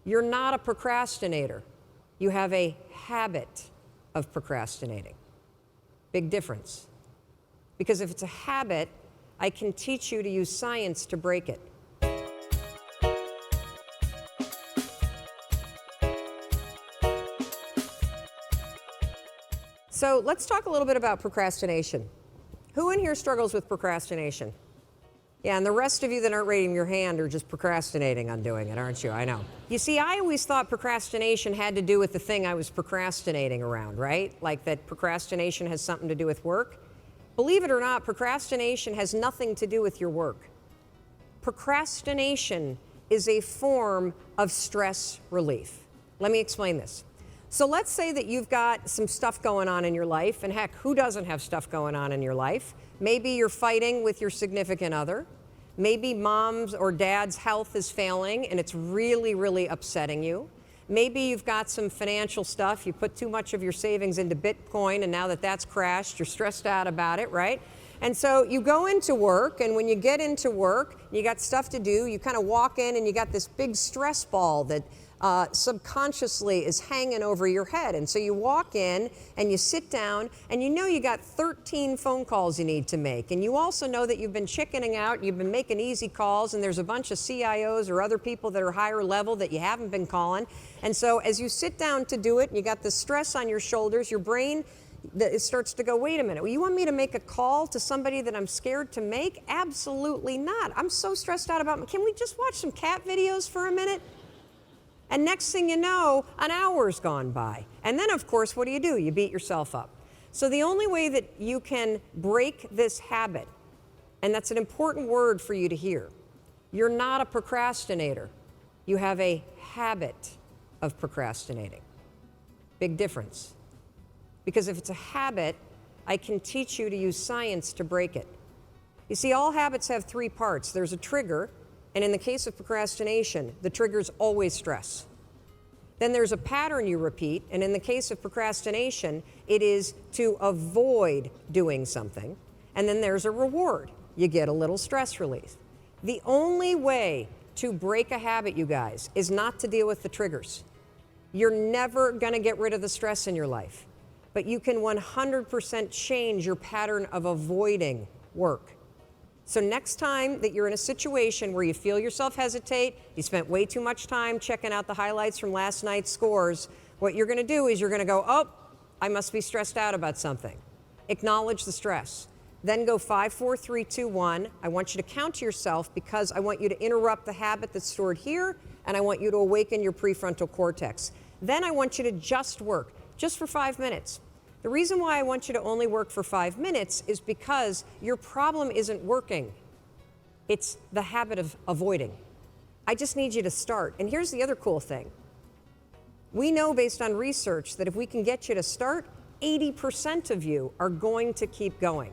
You're not a procrastinator. You have a habit of procrastinating. Big difference. Because if it's a habit, I can teach you to use science to break it. So let's talk a little bit about procrastination. Who in here struggles with procrastination? Yeah, and the rest of you that aren't raising your hand are just procrastinating on doing it, aren't you? I know. You see, I always thought procrastination had to do with the thing I was procrastinating around, right? Like that procrastination has something to do with work. Believe it or not, procrastination has nothing to do with your work. Procrastination is a form of stress relief. Let me explain this. So let's say that you've got some stuff going on in your life, and heck, who doesn't have stuff going on in your life? Maybe you're fighting with your significant other. Maybe mom's or dad's health is failing and it's really, really upsetting you. Maybe you've got some financial stuff. You put too much of your savings into Bitcoin, and now that that's crashed, you're stressed out about it, right? And so you go into work, and when you get into work, you got stuff to do, you kind of walk in and you got this big stress ball that subconsciously is hanging over your head. And so you walk in and you sit down and you know you got 13 phone calls you need to make. And you also know that you've been chickening out, you've been making easy calls, and there's a bunch of CIOs or other people that are higher level that you haven't been calling. And so as you sit down to do it, and you got the stress on your shoulders, your brain it starts to go, wait a minute, well, you want me to make a call to somebody that I'm scared to make? Absolutely not. I'm so stressed out about, can we just watch some cat videos for a minute? And next thing you know, an hour's gone by. And then, of course, what do? You beat yourself up. So the only way that you can break this habit, and that's an important word for you to hear, you're not a procrastinator. You have a habit of procrastinating. Big difference. Because if it's a habit, I can teach you to use science to break it. You see, all habits have three parts. There's a trigger. And in the case of procrastination, the trigger is always stress. Then there's a pattern you repeat, and in the case of procrastination, it is to avoid doing something. And then there's a reward. You get a little stress relief. The only way to break a habit, you guys, is not to deal with the triggers. You're never going to get rid of the stress in your life, but you can 100% change your pattern of avoiding work. So next time that you're in a situation where you feel yourself hesitate, you spent way too much time checking out the highlights from last night's scores, what you're going to do is you're going to go, oh, I must be stressed out about something. Acknowledge the stress. Then go 5, 4, 3, 2, 1. I want you to count to yourself because I want you to interrupt the habit that's stored here, and I want you to awaken your prefrontal cortex. Then I want you to just work, just for 5 minutes. The reason why I want you to only work for 5 minutes is because your problem isn't working. It's the habit of avoiding. I just need you to start. And here's the other cool thing. We know based on research that if we can get you to start, 80% of you are going to keep going.